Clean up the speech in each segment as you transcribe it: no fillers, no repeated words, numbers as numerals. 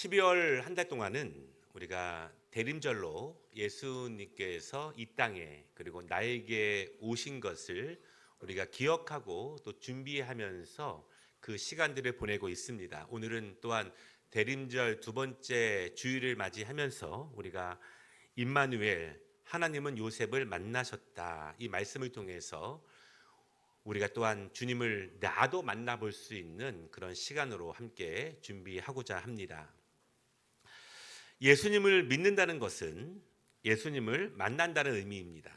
12월 한 달 동안은 우리가 대림절로 예수님께서 이 땅에 그리고 나에게 오신 것을 우리가 기억하고 또 준비하면서 그 시간들을 보내고 있습니다. 오늘은 또한 대림절 두 번째 주일을 맞이하면서 우리가 임마누엘 하나님은 요셉을 만나셨다 이 말씀을 통해서 우리가 또한 주님을 나도 만나볼 수 있는 그런 시간으로 함께 준비하고자 합니다. 예수님을 믿는다는 것은 예수님을 만난다는 의미입니다.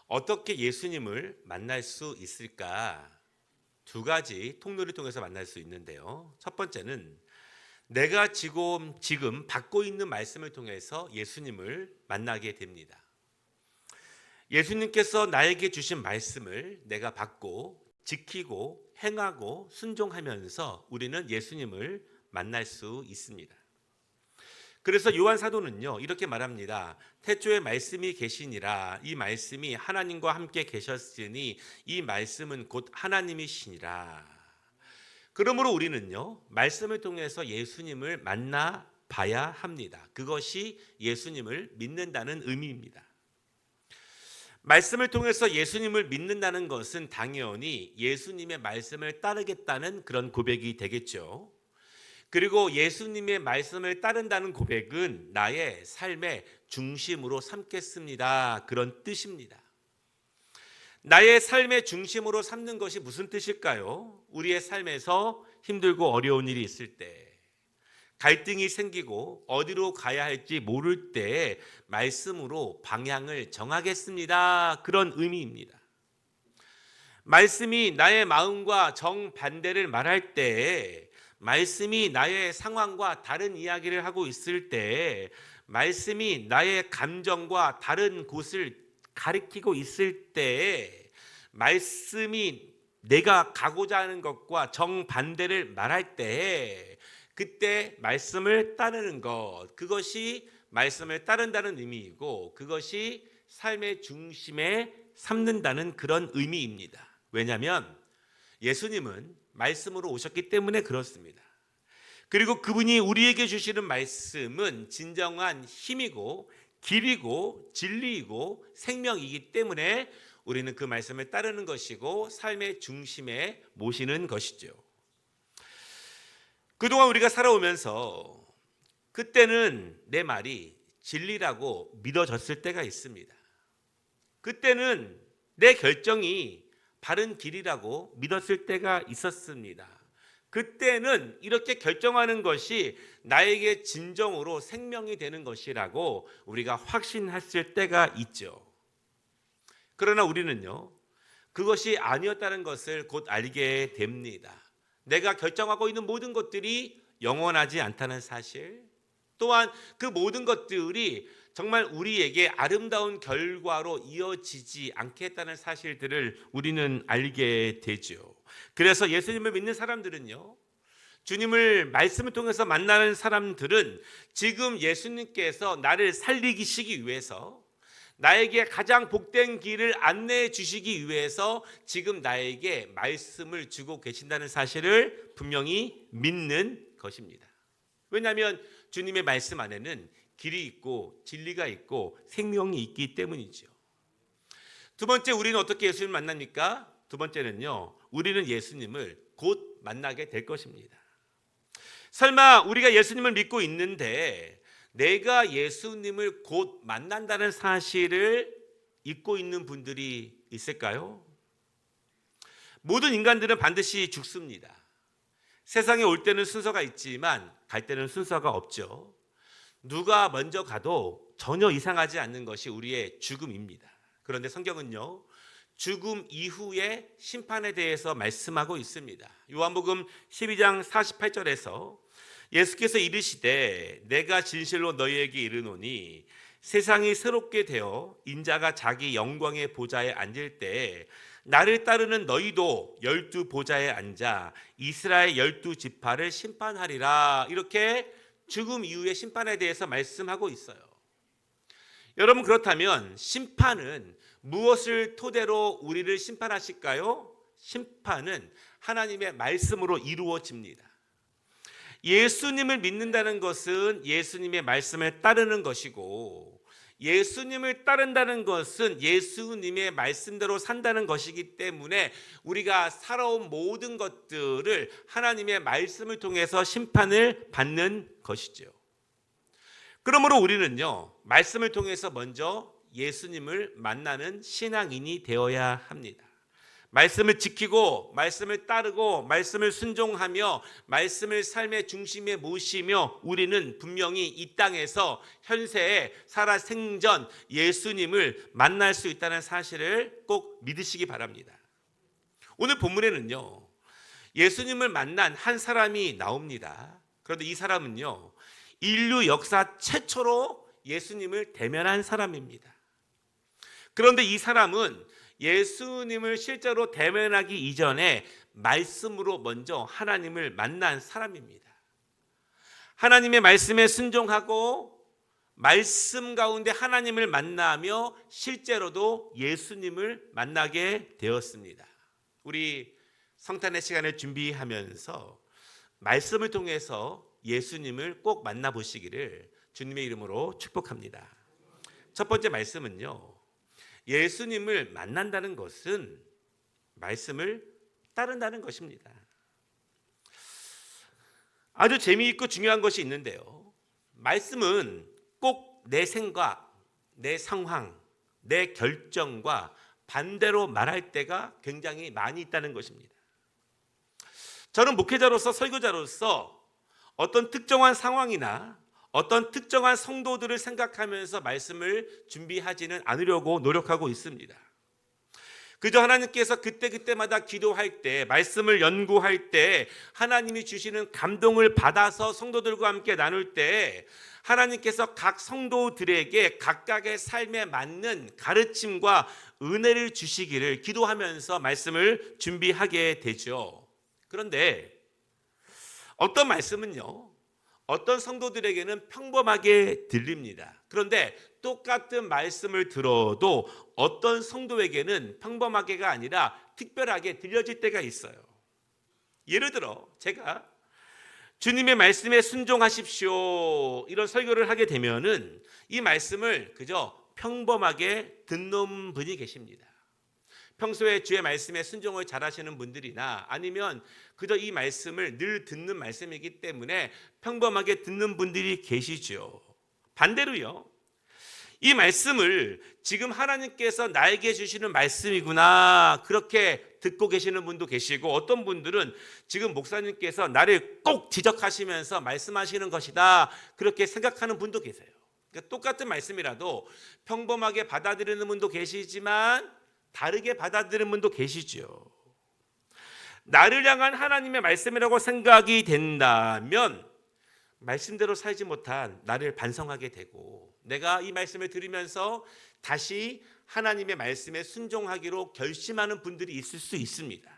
어떻게 예수님을 만날 수 있을까? 두 가지 통로를 통해서 만날 수 있는데요. 첫 번째는 내가 지금 받고 있는 말씀을 통해서 예수님을 만나게 됩니다. 예수님께서 나에게 주신 말씀을 내가 받고 지키고 행하고 순종하면서 우리는 예수님을 만날 수 있습니다. 그래서 요한 사도는요 이렇게 말합니다. 태초에 말씀이 계시니라. 이 말씀이 하나님과 함께 계셨으니 이 말씀은 곧 하나님이시니라. 그러므로 우리는요 말씀을 통해서 예수님을 만나 봐야 합니다. 그것이 예수님을 믿는다는 의미입니다. 말씀을 통해서 예수님을 믿는다는 것은 당연히 예수님의 말씀을 따르겠다는 그런 고백이 되겠죠. 그리고 예수님의 말씀을 따른다는 고백은 나의 삶의 중심으로 삼겠습니다. 그런 뜻입니다. 나의 삶의 중심으로 삼는 것이 무슨 뜻일까요? 우리의 삶에서 힘들고 어려운 일이 있을 때, 갈등이 생기고 어디로 가야 할지 모를 때 말씀으로 방향을 정하겠습니다. 그런 의미입니다. 말씀이 나의 마음과 정반대를 말할 때, 말씀이 나의 상황과 다른 이야기를 하고 있을 때, 말씀이 나의 감정과 다른 곳을 가리키고 있을 때, 말씀이 내가 가고자 하는 것과 정반대를 말할 때, 그때 말씀을 따르는 것, 그것이 말씀을 따른다는 의미이고 그것이 삶의 중심에 삼는다는 그런 의미입니다. 왜냐하면 예수님은 말씀으로 오셨기 때문에 그렇습니다. 그리고 그분이 우리에게 주시는 말씀은 진정한 힘이고 길이고 진리이고 생명이기 때문에 우리는 그 말씀을 따르는 것이고 삶의 중심에 모시는 것이죠. 그동안 우리가 살아오면서 그때는 내 말이 진리라고 믿어졌을 때가 있습니다. 그때는 내 결정이 바른 길이라고 믿었을 때가 있었습니다. 그때는 이렇게 결정하는 것이 나에게 진정으로 생명이 되는 것이라고 우리가 확신했을 때가 있죠. 그러나 우리는요, 그것이 아니었다는 것을 곧 알게 됩니다. 내가 결정하고 있는 모든 것들이 영원하지 않다는 사실, 또한 그 모든 것들이 정말 우리에게 아름다운 결과로 이어지지 않겠다는 사실들을 우리는 알게 되죠. 그래서 예수님을 믿는 사람들은요, 주님을 말씀을 통해서 만나는 사람들은 지금 예수님께서 나를 살리시기 위해서, 나에게 가장 복된 길을 안내해 주시기 위해서 지금 나에게 말씀을 주고 계신다는 사실을 분명히 믿는 것입니다. 왜냐하면 주님의 말씀 안에는 길이 있고 진리가 있고 생명이 있기 때문이죠. 두 번째, 우리는 어떻게 예수님을 만납니까? 두 번째는요, 우리는 예수님을 곧 만나게 될 것입니다. 설마 우리가 예수님을 믿고 있는데 내가 예수님을 곧 만난다는 사실을 잊고 있는 분들이 있을까요? 모든 인간들은 반드시 죽습니다. 세상에 올 때는 순서가 있지만 갈 때는 순서가 없죠. 누가 먼저 가도 전혀 이상하지 않는 것이 우리의 죽음입니다. 그런데 성경은요, 죽음 이후의 심판에 대해서 말씀하고 있습니다. 요한복음 12장 48절에서 예수께서 이르시되 내가 진실로 너희에게 이르노니 세상이 새롭게 되어 인자가 자기 영광의 보좌에 앉을 때 나를 따르는 너희도 12 보좌에 앉아 이스라엘 12 지파를 심판하리라. 이렇게 죽음 이후의 심판에 대해서 말씀하고 있어요. 여러분, 그렇다면 심판은 무엇을 토대로 우리를 심판하실까요? 심판은 하나님의 말씀으로 이루어집니다. 예수님을 믿는다는 것은 예수님의 말씀을 따르는 것이고, 예수님을 따른다는 것은 예수님의 말씀대로 산다는 것이기 때문에 우리가 살아온 모든 것들을 하나님의 말씀을 통해서 심판을 받는 것이죠. 그러므로 우리는요, 말씀을 통해서 먼저 예수님을 만나는 신앙인이 되어야 합니다. 말씀을 지키고 말씀을 따르고 말씀을 순종하며 말씀을 삶의 중심에 모시며 우리는 분명히 이 땅에서 현세에 살아생전 예수님을 만날 수 있다는 사실을 꼭 믿으시기 바랍니다. 오늘 본문에는요, 예수님을 만난 한 사람이 나옵니다. 그런데 이 사람은요, 인류 역사 최초로 예수님을 대면한 사람입니다. 그런데 이 사람은 예수님을 실제로 대면하기 이전에 말씀으로 먼저 하나님을 만난 사람입니다. 하나님의 말씀에 순종하고 말씀 가운데 하나님을 만나며 실제로도 예수님을 만나게 되었습니다. 우리 성탄의 시간을 준비하면서 말씀을 통해서 예수님을 꼭 만나보시기를 주님의 이름으로 축복합니다. 첫 번째 말씀은요, 예수님을 만난다는 것은 말씀을 따른다는 것입니다. 아주 재미있고 중요한 것이 있는데요, 말씀은 꼭 내 생각, 내 상황, 내 결정과 반대로 말할 때가 굉장히 많이 있다는 것입니다. 저는 목회자로서, 설교자로서 어떤 특정한 상황이나 어떤 특정한 성도들을 생각하면서 말씀을 준비하지는 않으려고 노력하고 있습니다. 그저 하나님께서 그때그때마다 기도할 때, 말씀을 연구할 때 하나님이 주시는 감동을 받아서 성도들과 함께 나눌 때 하나님께서 각 성도들에게 각각의 삶에 맞는 가르침과 은혜를 주시기를 기도하면서 말씀을 준비하게 되죠. 그런데 어떤 말씀은요, 어떤 성도들에게는 평범하게 들립니다. 그런데 똑같은 말씀을 들어도 어떤 성도에게는 평범하게가 아니라 특별하게 들려질 때가 있어요. 예를 들어 제가 주님의 말씀에 순종하십시오 이런 설교를 하게 되면은 이 말씀을 그저 평범하게 듣는 분이 계십니다. 평소에 주의 말씀에 순종을 잘하시는 분들이나 아니면 그저 이 말씀을 늘 듣는 말씀이기 때문에 평범하게 듣는 분들이 계시죠. 반대로요, 이 말씀을 지금 하나님께서 나에게 주시는 말씀이구나 그렇게 듣고 계시는 분도 계시고, 어떤 분들은 지금 목사님께서 나를 꼭 지적하시면서 말씀하시는 것이다 그렇게 생각하는 분도 계세요. 그러니까 똑같은 말씀이라도 평범하게 받아들이는 분도 계시지만 다르게 받아들이는 분도 계시죠. 나를 향한 하나님의 말씀이라고 생각이 된다면 말씀대로 살지 못한 나를 반성하게 되고, 내가 이 말씀을 들으면서 다시 하나님의 말씀에 순종하기로 결심하는 분들이 있을 수 있습니다.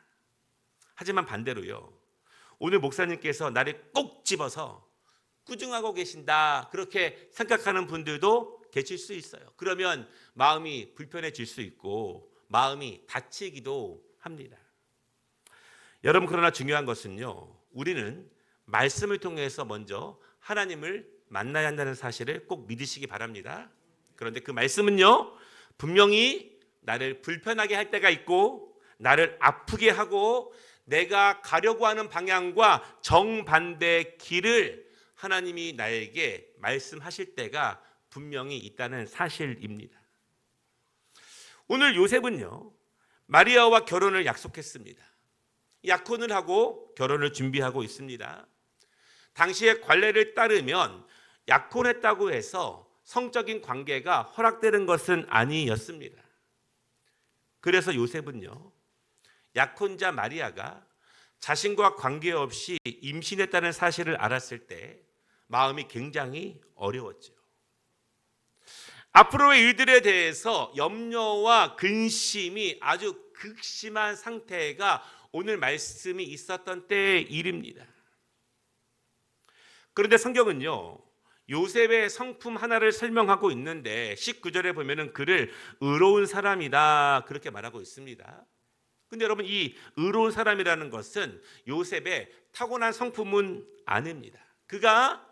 하지만 반대로요, 오늘 목사님께서 나를 꼭 집어서 꾸중하고 계신다 그렇게 생각하는 분들도 계실 수 있어요. 그러면 마음이 불편해질 수 있고 마음이 다치기도 합니다. 여러분, 그러나 중요한 것은요, 우리는 말씀을 통해서 먼저 하나님을 만나야 한다는 사실을 꼭 믿으시기 바랍니다. 그런데 그 말씀은요, 분명히 나를 불편하게 할 때가 있고 나를 아프게 하고 내가 가려고 하는 방향과 정반대의 길을 하나님이 나에게 말씀하실 때가 분명히 있다는 사실입니다. 오늘 요셉은요, 마리아와 결혼을 약속했습니다. 약혼을 하고 결혼을 준비하고 있습니다. 당시의 관례를 따르면 약혼했다고 해서 성적인 관계가 허락되는 것은 아니었습니다. 그래서 요셉은요, 약혼자 마리아가 자신과 관계없이 임신했다는 사실을 알았을 때 마음이 굉장히 어려웠죠. 앞으로의 일들에 대해서 염려와 근심이 아주 극심한 상태가 오늘 말씀이 있었던 때의 일입니다. 그런데 성경은요, 요셉의 성품 하나를 설명하고 있는데 19절에 보면은 그를 의로운 사람이다 그렇게 말하고 있습니다. 근데 여러분, 이 의로운 사람이라는 것은 요셉의 타고난 성품은 아닙니다. 그가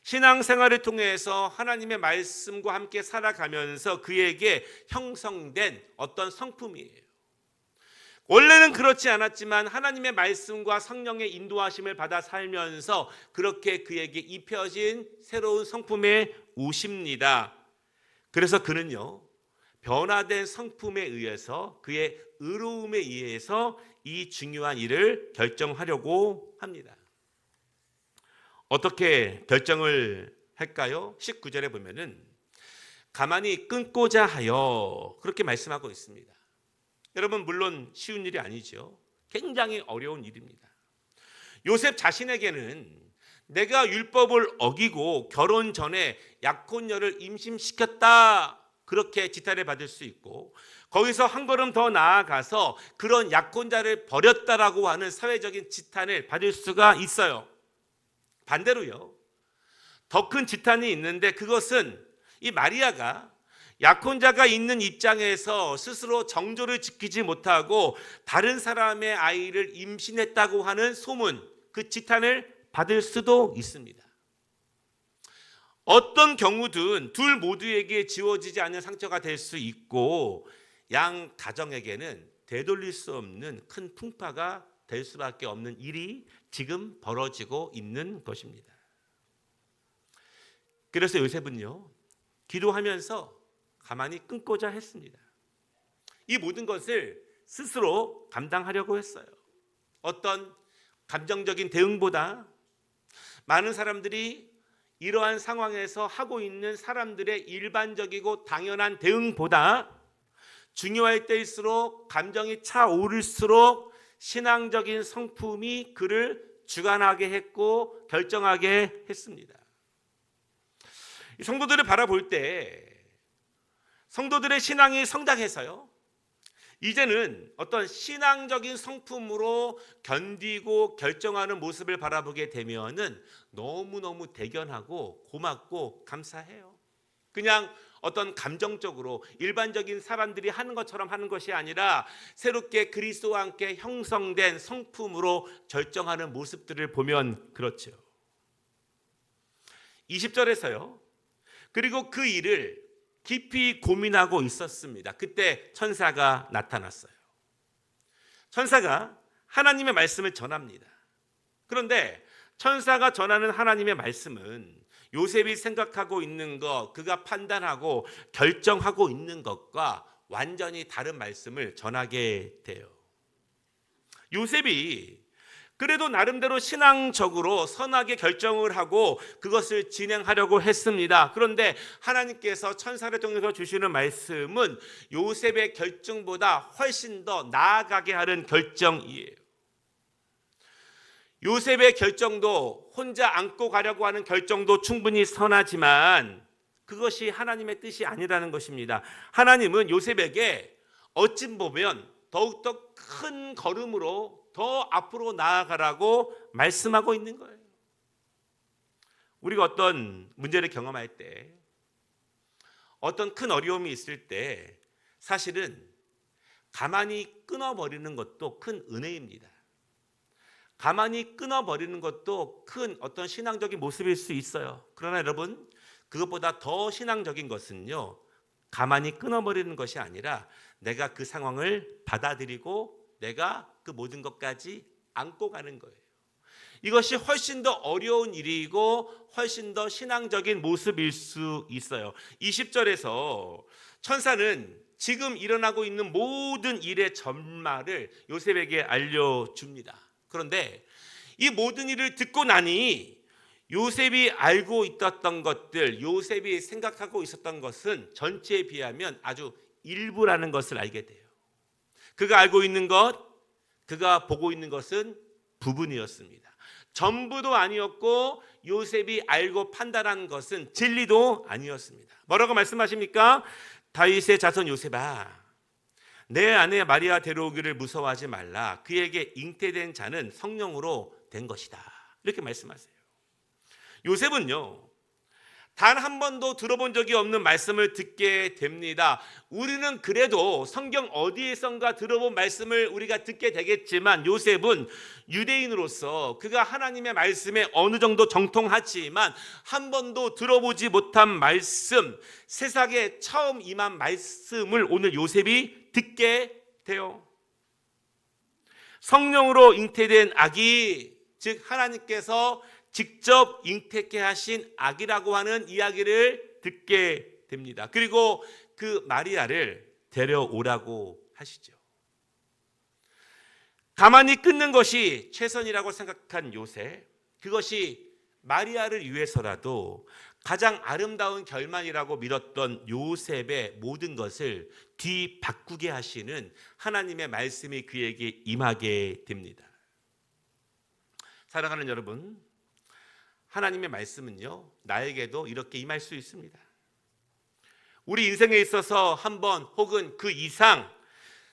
신앙생활을 통해서 하나님의 말씀과 함께 살아가면서 그에게 형성된 어떤 성품이에요. 원래는 그렇지 않았지만 하나님의 말씀과 성령의 인도하심을 받아 살면서 그렇게 그에게 입혀진 새로운 성품의 옷입니다. 그래서 그는요, 변화된 성품에 의해서, 그의 의로움에 의해서 이 중요한 일을 결정하려고 합니다. 어떻게 결정을 할까요? 19절에 보면은 가만히 끊고자 하여 그렇게 말씀하고 있습니다. 여러분, 물론 쉬운 일이 아니죠. 굉장히 어려운 일입니다. 요셉 자신에게는 내가 율법을 어기고 결혼 전에 약혼녀를 임신시켰다, 그렇게 지탄을 받을 수 있고, 거기서 한 걸음 더 나아가서 그런 약혼자를 버렸다라고 하는 사회적인 지탄을 받을 수가 있어요. 반대로요, 더 큰 지탄이 있는데 그것은 이 마리아가 약혼자가 있는 입장에서 스스로 정조를 지키지 못하고 다른 사람의 아이를 임신했다고 하는 소문, 그 지탄을 받을 수도 있습니다. 어떤 경우든 둘 모두에게 지워지지 않는 상처가 될 수 있고, 양 가정에게는 되돌릴 수 없는 큰 풍파가 될 수밖에 없는 일이 지금 벌어지고 있는 것입니다. 그래서 요셉은요, 기도하면서 가만히 끊고자 했습니다. 이 모든 것을 스스로 감당하려고 했어요. 어떤 감정적인 대응보다 많은 사람들이 이러한 상황에서 하고 있는 사람들의 일반적이고 당연한 대응보다 중요할 때일수록, 감정이 차오를수록 신앙적인 성품이 그를 주관하게 했고 결정하게 했습니다. 성도들을 바라볼 때 성도들의 신앙이 성장해서요, 이제는 어떤 신앙적인 성품으로 견디고 결정하는 모습을 바라보게 되면은 너무너무 대견하고 고맙고 감사해요. 그냥 어떤 감정적으로 일반적인 사람들이 하는 것처럼 하는 것이 아니라 새롭게 그리스도와 함께 형성된 성품으로 결정하는 모습들을 보면 그렇죠. 20절에서요, 그리고 그 일을 깊이 고민하고 있었습니다. 그때 천사가 나타났어요. 천사가 하나님의 말씀을 전합니다. 그런데 천사가 전하는 하나님의 말씀은 요셉이 생각하고 있는 것, 그가 판단하고 결정하고 있는 것과 완전히 다른 말씀을 전하게 돼요. 요셉이 그래도 나름대로 신앙적으로 선하게 결정을 하고 그것을 진행하려고 했습니다. 그런데 하나님께서 천사를 통해서 주시는 말씀은 요셉의 결정보다 훨씬 더 나아가게 하는 결정이에요. 요셉의 결정도, 혼자 안고 가려고 하는 결정도 충분히 선하지만 그것이 하나님의 뜻이 아니라는 것입니다. 하나님은 요셉에게 어찌 보면 더욱더 큰 걸음으로 더 앞으로 나아가라고 말씀하고 있는 거예요. 우리가 어떤 문제를 경험할 때, 어떤 큰 어려움이 있을 때 사실은 가만히 끊어버리는 것도 큰 은혜입니다. 가만히 끊어버리는 것도 큰 어떤 신앙적인 모습일 수 있어요. 그러나 여러분, 그것보다 더 신앙적인 것은요, 가만히 끊어버리는 것이 아니라 내가 그 상황을 받아들이고 내가 그 모든 것까지 안고 가는 거예요. 이것이 훨씬 더 어려운 일이고 훨씬 더 신앙적인 모습일 수 있어요. 20절에서 천사는 지금 일어나고 있는 모든 일의 전말을 요셉에게 알려줍니다. 그런데 이 모든 일을 듣고 나니 요셉이 알고 있었던 것들, 요셉이 생각하고 있었던 것은 전체에 비하면 아주 일부라는 것을 알게 돼요. 그가 알고 있는 것, 그가 보고 있는 것은 부분이었습니다. 전부도 아니었고 요셉이 알고 판단한 것은 진리도 아니었습니다. 뭐라고 말씀하십니까? 다윗의 자손 요셉아, 내 아내 마리아 데려오기를 무서워하지 말라. 그에게 잉태된 자는 성령으로 된 것이다. 이렇게 말씀하세요. 요셉은요, 단 한 번도 들어본 적이 없는 말씀을 듣게 됩니다. 우리는 그래도 성경 어디에선가 들어본 말씀을 우리가 듣게 되겠지만 요셉은 유대인으로서 그가 하나님의 말씀에 어느 정도 정통하지만 한 번도 들어보지 못한 말씀, 세상에 처음 임한 말씀을 오늘 요셉이 듣게 돼요. 성령으로 잉태된 아기, 즉 하나님께서 직접 잉태케 하신 아기라고 하는 이야기를 듣게 됩니다. 그리고 그 마리아를 데려오라고 하시죠. 가만히 끊는 것이 최선이라고 생각한 요셉, 그것이 마리아를 위해서라도 가장 아름다운 결말이라고 믿었던 요셉의 모든 것을 뒤바꾸게 하시는 하나님의 말씀이 그에게 임하게 됩니다. 사랑하는 여러분, 하나님의 말씀은요, 나에게도 이렇게 임할 수 있습니다. 우리 인생에 있어서 한 번 혹은 그 이상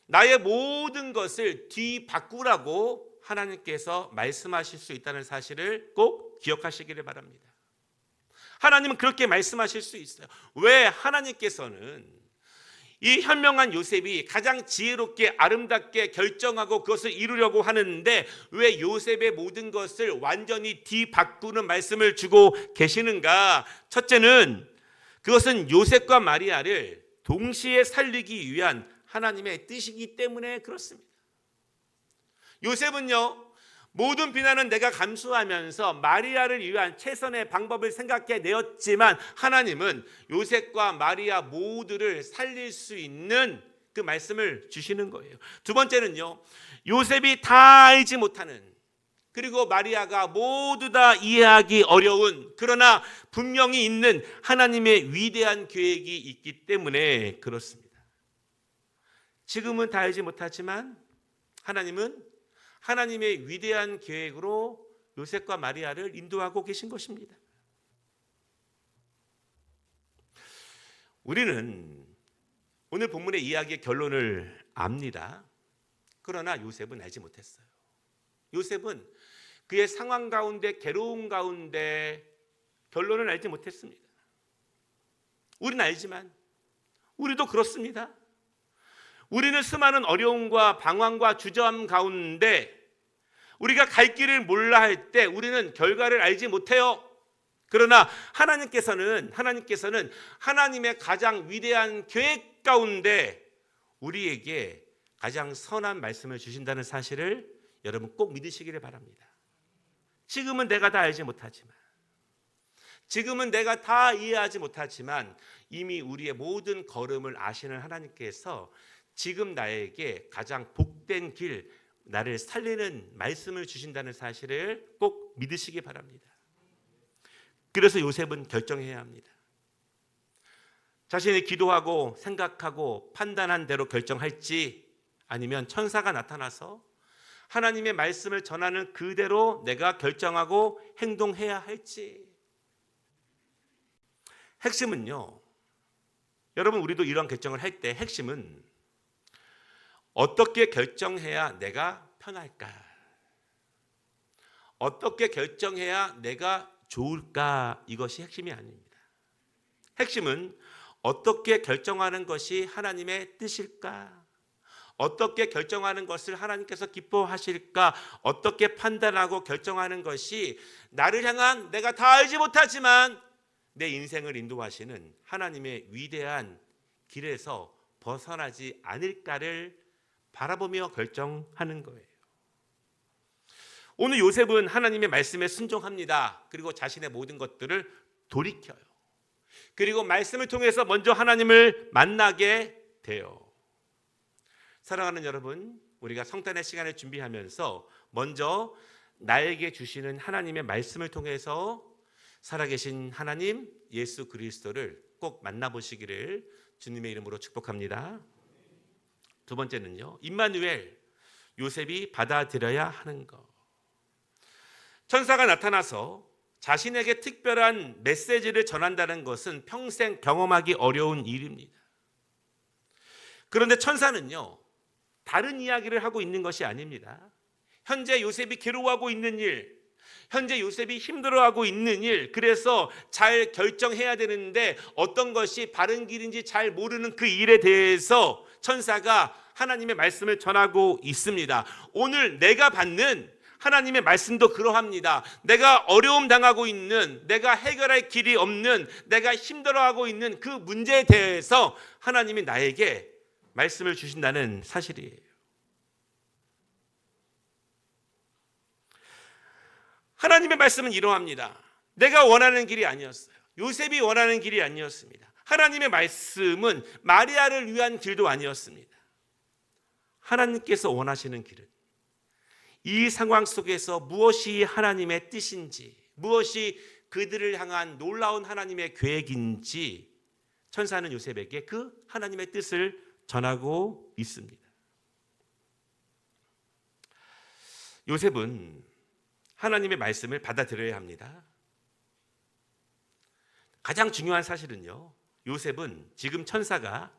나의 모든 것을 뒤바꾸라고 하나님께서 말씀하실 수 있다는 사실을 꼭 기억하시기를 바랍니다. 하나님은 그렇게 말씀하실 수 있어요. 왜? 하나님께서는 이 현명한 요셉이 가장 지혜롭게 아름답게 결정하고 그것을 이루려고 하는데 왜 요셉의 모든 것을 완전히 뒤바꾸는 말씀을 주고 계시는가? 첫째는 그것은 요셉과 마리아를 동시에 살리기 위한 하나님의 뜻이기 때문에 그렇습니다. 요셉은요, 모든 비난은 내가 감수하면서 마리아를 위한 최선의 방법을 생각해 내었지만 하나님은 요셉과 마리아 모두를 살릴 수 있는 그 말씀을 주시는 거예요. 두 번째는요, 요셉이 다 알지 못하는, 그리고 마리아가 모두 다 이해하기 어려운, 그러나 분명히 있는 하나님의 위대한 계획이 있기 때문에 그렇습니다. 지금은 다 알지 못하지만 하나님은 하나님의 위대한 계획으로 요셉과 마리아를 인도하고 계신 것입니다. 우리는 오늘 본문의 이야기의 결론을 압니다. 그러나 요셉은 알지 못했어요. 요셉은 그의 상황 가운데, 괴로움 가운데 결론을 알지 못했습니다. 우리는 알지만 우리도 그렇습니다. 우리는 수많은 어려움과 방황과 주저함 가운데 우리가 갈 길을 몰라 할 때 우리는 결과를 알지 못해요. 그러나 하나님께서는 하나님의 가장 위대한 계획 가운데 우리에게 가장 선한 말씀을 주신다는 사실을 여러분 꼭 믿으시기를 바랍니다. 지금은 내가 다 알지 못하지만, 지금은 내가 다 이해하지 못하지만 이미 우리의 모든 걸음을 아시는 하나님께서 지금 나에게 가장 복된 길, 나를 살리는 말씀을 주신다는 사실을 꼭 믿으시기 바랍니다. 그래서 요셉은 결정해야 합니다. 자신이 기도하고 생각하고 판단한 대로 결정할지, 아니면 천사가 나타나서 하나님의 말씀을 전하는 그대로 내가 결정하고 행동해야 할지. 핵심은요, 여러분, 우리도 이런 결정을 할 때 핵심은 어떻게 결정해야 내가 편할까? 어떻게 결정해야 내가 좋을까? 이것이 핵심이 아닙니다. 핵심은 어떻게 결정하는 것이 하나님의 뜻일까? 어떻게 결정하는 것을 하나님께서 기뻐하실까? 어떻게 판단하고 결정하는 것이 나를 향한, 내가 다 알지 못하지만 내 인생을 인도하시는 하나님의 위대한 길에서 벗어나지 않을까를 바라보며 결정하는 거예요. 오늘 요셉은 하나님의 말씀에 순종합니다. 그리고 자신의 모든 것들을 돌이켜요. 그리고 말씀을 통해서 먼저 하나님을 만나게 돼요. 사랑하는 여러분, 우리가 성탄의 시간을 준비하면서 먼저 나에게 주시는 하나님의 말씀을 통해서 살아계신 하나님 예수 그리스도를 꼭 만나보시기를 주님의 이름으로 축복합니다. 두 번째는요, 임마누엘, 요셉이 받아들여야 하는 것. 천사가 나타나서 자신에게 특별한 메시지를 전한다는 것은 평생 경험하기 어려운 일입니다. 그런데 천사는요, 다른 이야기를 하고 있는 것이 아닙니다. 현재 요셉이 괴로워하고 있는 일, 현재 요셉이 힘들어하고 있는 일, 그래서 잘 결정해야 되는데 어떤 것이 바른 길인지 잘 모르는 그 일에 대해서 천사가 하나님의 말씀을 전하고 있습니다. 오늘 내가 받는 하나님의 말씀도 그러합니다. 내가 어려움 당하고 있는, 내가 해결할 길이 없는, 내가 힘들어하고 있는 그 문제에 대해서 하나님이 나에게 말씀을 주신다는 사실이에요. 하나님의 말씀은 이러합니다. 내가 원하는 길이 아니었어요. 요셉이 원하는 길이 아니었습니다. 하나님의 말씀은 마리아를 위한 길도 아니었습니다. 하나님께서 원하시는 길은 이 상황 속에서 무엇이 하나님의 뜻인지, 무엇이 그들을 향한 놀라운 하나님의 계획인지 천사는 요셉에게 그 하나님의 뜻을 전하고 있습니다. 요셉은 하나님의 말씀을 받아들여야 합니다. 가장 중요한 사실은요, 요셉은 지금 천사가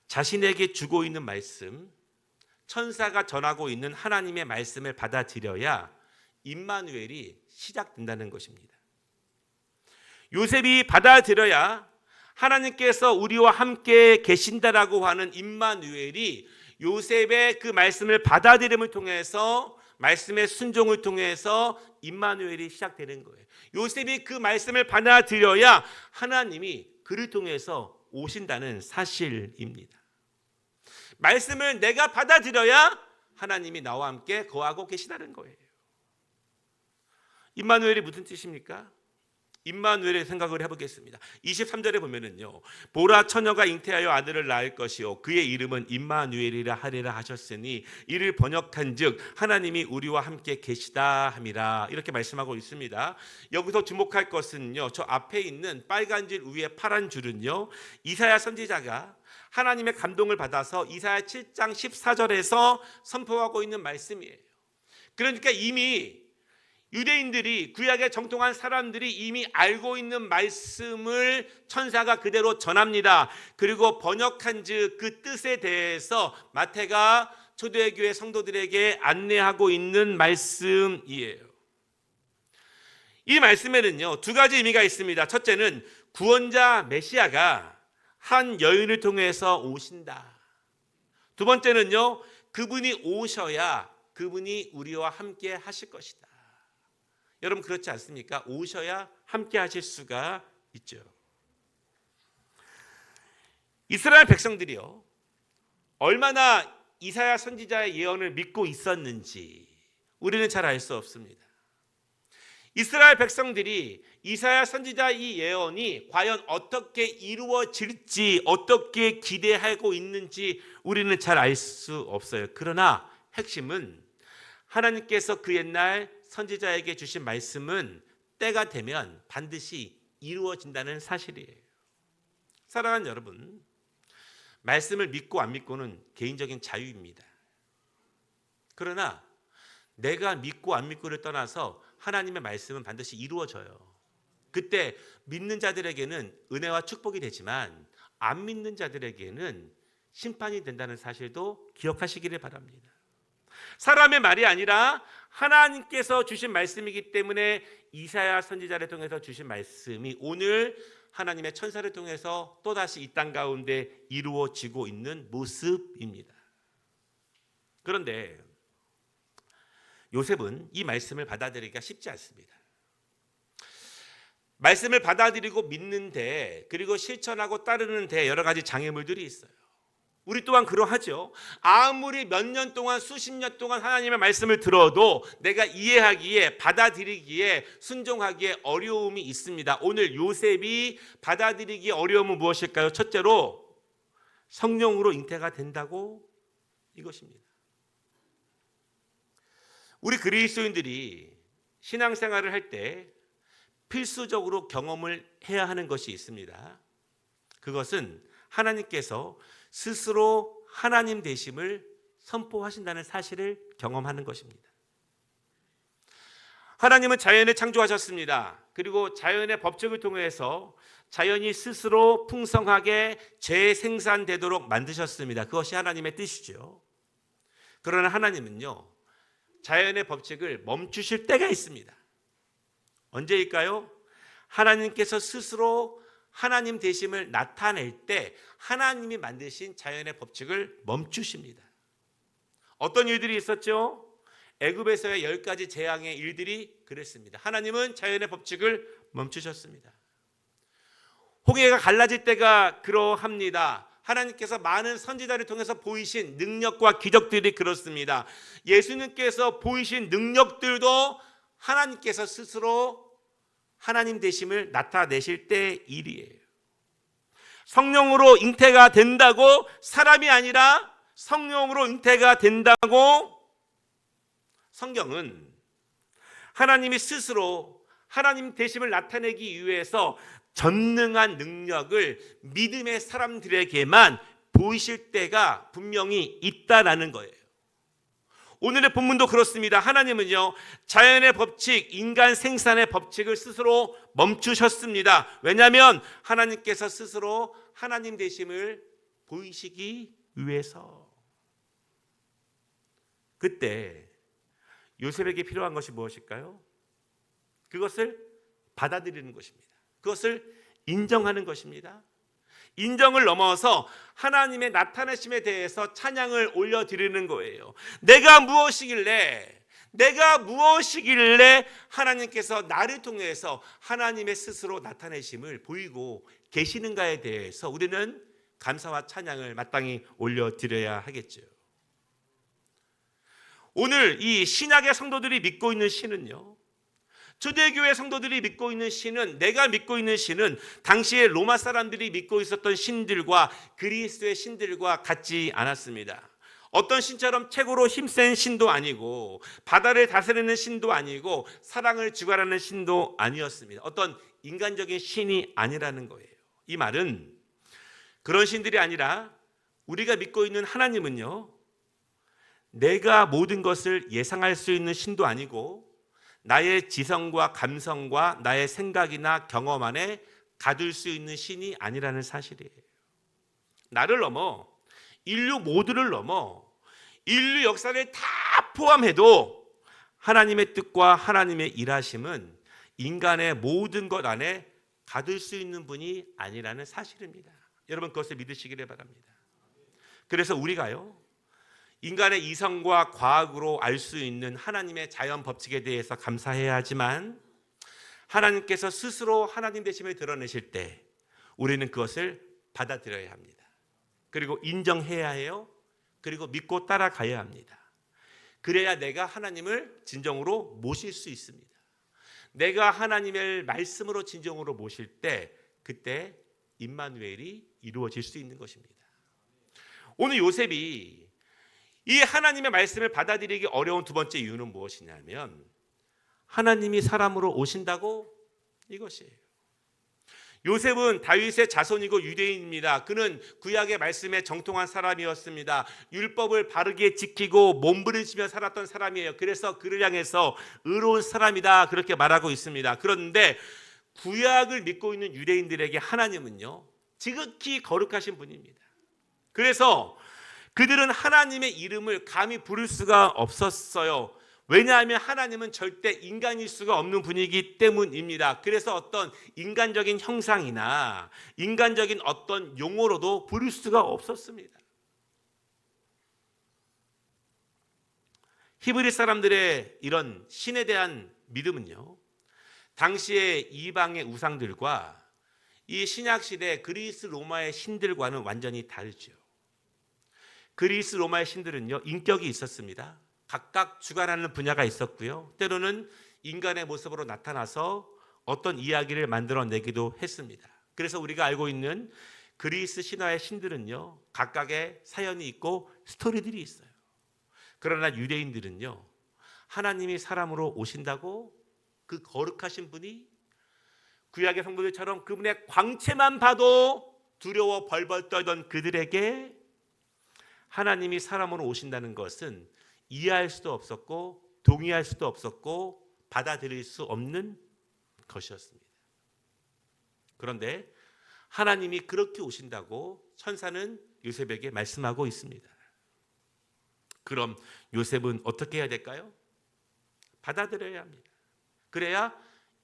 자신에게 주고 있는 말씀, 천사가 전하고 있는 하나님의 말씀을 받아들여야 임마누엘이 시작된다는 것입니다. 요셉이 받아들여야 하나님께서 우리와 함께 계신다라고 하는 임마누엘이 요셉의 그 말씀을 받아들임을 통해서, 말씀의 순종을 통해서 임마누엘이 시작되는 거예요. 요셉이 그 말씀을 받아들여야 하나님이 그를 통해서 오신다는 사실입니다. 말씀을 내가 받아들여야 하나님이 나와 함께 거하고 계시다는 거예요. 임마누엘이 무슨 뜻입니까? 임마누엘의 생각을 해보겠습니다. 23절에 보면은요, 보라 처녀가 잉태하여 아들을 낳을 것이요 그의 이름은 임마누엘이라 하리라 하셨으니 이를 번역한즉 하나님이 우리와 함께 계시다 함이라, 이렇게 말씀하고 있습니다. 여기서 주목할 것은요, 저 앞에 있는 빨간 줄 위에 파란 줄은요, 이사야 선지자가 하나님의 감동을 받아서 이사야 7장 14절에서 선포하고 있는 말씀이에요. 그러니까 이미 유대인들이, 구약에 정통한 사람들이 이미 알고 있는 말씀을 천사가 그대로 전합니다. 그리고 번역한즉 그 뜻에 대해서 마태가 초대교회 성도들에게 안내하고 있는 말씀이에요. 이 말씀에는요, 두 가지 의미가 있습니다. 첫째는 구원자 메시아가 한 여인을 통해서 오신다. 두 번째는요, 그분이 오셔야 그분이 우리와 함께 하실 것이다. 여러분 그렇지 않습니까? 오셔야 함께 하실 수가 있죠. 이스라엘 백성들이요, 얼마나 이사야 선지자의 예언을 믿고 있었는지 우리는 잘 알 수 없습니다. 이스라엘 백성들이 이사야 선지자의 이 예언이 과연 어떻게 이루어질지, 어떻게 기대하고 있는지 우리는 잘 알 수 없어요. 그러나 핵심은 하나님께서 그 옛날 선지자에게 주신 말씀은 때가 되면 반드시 이루어진다는 사실이에요. 사랑하는 여러분, 말씀을 믿고 안 믿고는 개인적인 자유입니다. 그러나 내가 믿고 안 믿고를 떠나서 하나님의 말씀은 반드시 이루어져요. 그때 믿는 자들에게는 은혜와 축복이 되지만 안 믿는 자들에게는 심판이 된다는 사실도 기억하시기를 바랍니다. 사람의 말이 아니라 하나님께서 주신 말씀이기 때문에 이사야 선지자를 통해서 주신 말씀이 오늘 하나님의 천사를 통해서 또다시 이 땅 가운데 이루어지고 있는 모습입니다. 그런데 요셉은 이 말씀을 받아들이기가 쉽지 않습니다. 말씀을 받아들이고 믿는데, 그리고 실천하고 따르는데 여러 가지 장애물들이 있어요. 우리 또한 그러하죠. 아무리 몇 년 동안, 수십 년 동안 하나님의 말씀을 들어도 내가 이해하기에, 받아들이기에, 순종하기에 어려움이 있습니다. 오늘 요셉이 받아들이기 어려움은 무엇일까요? 첫째로 성령으로 잉태가 된다고, 이것입니다. 우리 그리스도인들이 신앙생활을 할 때 필수적으로 경험을 해야 하는 것이 있습니다. 그것은 하나님께서 스스로 하나님 되심을 선포하신다는 사실을 경험하는 것입니다. 하나님은 자연을 창조하셨습니다. 그리고 자연의 법칙을 통해서 자연이 스스로 풍성하게 재생산되도록 만드셨습니다. 그것이 하나님의 뜻이죠. 그러나 하나님은요, 자연의 법칙을 멈추실 때가 있습니다. 언제일까요? 하나님께서 스스로 하나님 되심을 나타낼 때 하나님이 만드신 자연의 법칙을 멈추십니다. 어떤 일들이 있었죠? 애굽에서의 10가지 재앙의 일들이 그랬습니다. 하나님은 자연의 법칙을 멈추셨습니다. 홍해가 갈라질 때가 그러합니다. 하나님께서 많은 선지자를 통해서 보이신 능력과 기적들이 그렇습니다. 예수님께서 보이신 능력들도 하나님께서 스스로 하나님 되심을 나타내실 때 일이에요. 성령으로 잉태가 된다고 사람이 아니라 성령으로 잉태가 된다고 성경은 하나님이 스스로 하나님 되심을 나타내기 위해서 전능한 능력을 믿음의 사람들에게만 보이실 때가 분명히 있다라는 거예요. 오늘의 본문도 그렇습니다. 하나님은요, 자연의 법칙, 인간 생산의 법칙을 스스로 멈추셨습니다. 왜냐하면 하나님께서 스스로 하나님 되심을 보이시기 위해서. 그때 요셉에게 필요한 것이 무엇일까요? 그것을 받아들이는 것입니다. 그것을 인정하는 것입니다. 인정을 넘어서 하나님의 나타나심에 대해서 찬양을 올려드리는 거예요. 내가 무엇이길래 하나님께서 나를 통해서 하나님의 스스로 나타내심을 보이고 계시는가에 대해서 우리는 감사와 찬양을 마땅히 올려드려야 하겠죠. 오늘 이 신약의 성도들이 믿고 있는 신은요, 초대교회 성도들이 믿고 있는 신은, 내가 믿고 있는 신은 당시에 로마 사람들이 믿고 있었던 신들과 그리스의 신들과 같지 않았습니다. 어떤 신처럼 최고로 힘센 신도 아니고 바다를 다스리는 신도 아니고 사랑을 주관하는 신도 아니었습니다. 어떤 인간적인 신이 아니라는 거예요. 이 말은 그런 신들이 아니라 우리가 믿고 있는 하나님은요, 내가 모든 것을 예상할 수 있는 신도 아니고 나의 지성과 감성과 나의 생각이나 경험 안에 가둘 수 있는 신이 아니라는 사실이에요. 나를 넘어, 인류 모두를 넘어, 인류 역사를 다 포함해도 하나님의 뜻과 하나님의 일하심은 인간의 모든 것 안에 가둘 수 있는 분이 아니라는 사실입니다. 여러분, 그것을 믿으시기를 바랍니다. 그래서 우리가요, 인간의 이성과 과학으로 알 수 있는 하나님의 자연 법칙에 대해서 감사해야 하지만 하나님께서 스스로 하나님 되심을 드러내실 때 우리는 그것을 받아들여야 합니다. 그리고 인정해야 해요. 그리고 믿고 따라가야 합니다. 그래야 내가 하나님을 진정으로 모실 수 있습니다. 내가 하나님의 말씀으로 진정으로 모실 때 그때 임마누엘이 이루어질 수 있는 것입니다. 오늘 요셉이 이 하나님의 말씀을 받아들이기 어려운 두 번째 이유는 무엇이냐면 하나님이 사람으로 오신다고 이것이에요. 요셉은 다윗의 자손이고 유대인입니다. 그는 구약의 말씀에 정통한 사람이었습니다. 율법을 바르게 지키고 몸부림치며 살았던 사람이에요. 그래서 그를 향해서 의로운 사람이다 그렇게 말하고 있습니다. 그런데 구약을 믿고 있는 유대인들에게 하나님은요, 지극히 거룩하신 분입니다. 그래서 그들은 하나님의 이름을 감히 부를 수가 없었어요. 왜냐하면 하나님은 절대 인간일 수가 없는 분이기 때문입니다. 그래서 어떤 인간적인 형상이나 인간적인 어떤 용어로도 부를 수가 없었습니다. 히브리 사람들의 이런 신에 대한 믿음은요, 당시의 이방의 우상들과 이 신약시대 그리스 로마의 신들과는 완전히 다르죠. 그리스 로마의 신들은요, 인격이 있었습니다. 각각 주관하는 분야가 있었고요, 때로는 인간의 모습으로 나타나서 어떤 이야기를 만들어내기도 했습니다. 그래서 우리가 알고 있는 그리스 신화의 신들은요, 각각의 사연이 있고 스토리들이 있어요. 그러나 유대인들은요, 하나님이 사람으로 오신다고 그 거룩하신 분이 구약의 성도들처럼 그분의 광채만 봐도 두려워 벌벌 떨던 그들에게 하나님이 사람으로 오신다는 것은 이해할 수도 없었고 동의할 수도 없었고 받아들일 수 없는 것이었습니다. 그런데 하나님이 그렇게 오신다고 천사는 요셉에게 말씀하고 있습니다. 그럼 요셉은 어떻게 해야 될까요? 받아들여야 합니다. 그래야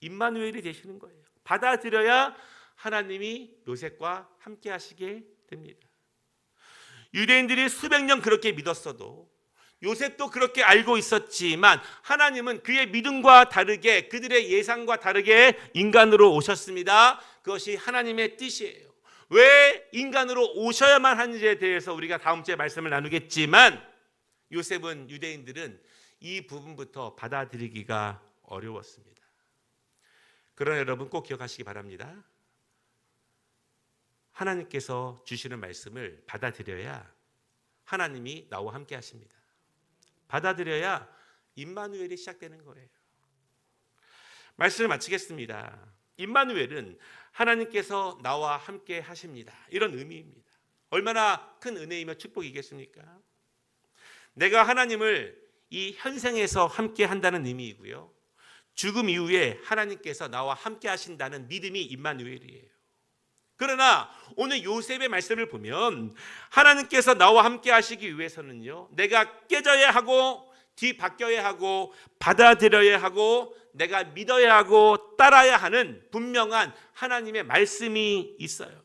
임마누엘이 되시는 거예요. 받아들여야 하나님이 요셉과 함께 하시게 됩니다. 유대인들이 수백 년 그렇게 믿었어도 요셉도 그렇게 알고 있었지만 하나님은 그의 믿음과 다르게, 그들의 예상과 다르게 인간으로 오셨습니다. 그것이 하나님의 뜻이에요. 왜 인간으로 오셔야만 하는지에 대해서 우리가 다음 주에 말씀을 나누겠지만, 요셉은, 유대인들은 이 부분부터 받아들이기가 어려웠습니다. 그러나 여러분 꼭 기억하시기 바랍니다. 하나님께서 주시는 말씀을 받아들여야 하나님이 나와 함께 하십니다. 받아들여야 임마누엘이 시작되는 거예요. 말씀을 마치겠습니다. 임마누엘은 하나님께서 나와 함께 하십니다, 이런 의미입니다. 얼마나 큰 은혜이며 축복이겠습니까? 내가 하나님을 이 현생에서 함께 한다는 의미이고요, 죽음 이후에 하나님께서 나와 함께 하신다는 믿음이 임마누엘이에요. 그러나 오늘 요셉의 말씀을 보면 하나님께서 나와 함께 하시기 위해서는요, 내가 깨져야 하고 뒤바뀌어야 하고 받아들여야 하고 내가 믿어야 하고 따라야 하는 분명한 하나님의 말씀이 있어요.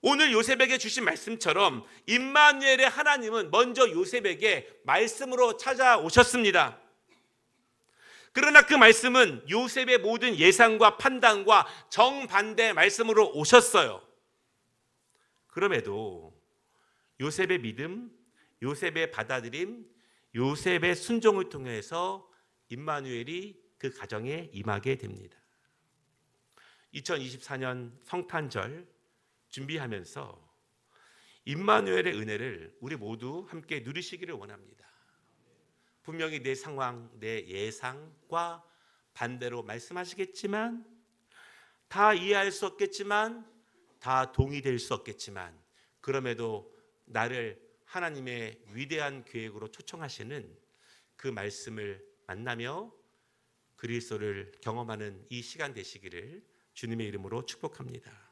오늘 요셉에게 주신 말씀처럼 임마누엘의 하나님은 먼저 요셉에게 말씀으로 찾아오셨습니다. 그러나 그 말씀은 요셉의 모든 예상과 판단과 정반대 말씀으로 오셨어요. 그럼에도 요셉의 믿음, 요셉의 받아들임, 요셉의 순종을 통해서 임마누엘이 그 가정에 임하게 됩니다. 2024년 성탄절 준비하면서 임마누엘의 은혜를 우리 모두 함께 누리시기를 원합니다. 분명히 내 상황, 내 예상과 반대로 말씀하시겠지만, 다 이해할 수 없겠지만, 다 동의될 수 없겠지만, 그럼에도 나를 하나님의 위대한 계획으로 초청하시는 그 말씀을 만나며 그리스도를 경험하는 이 시간 되시기를 주님의 이름으로 축복합니다.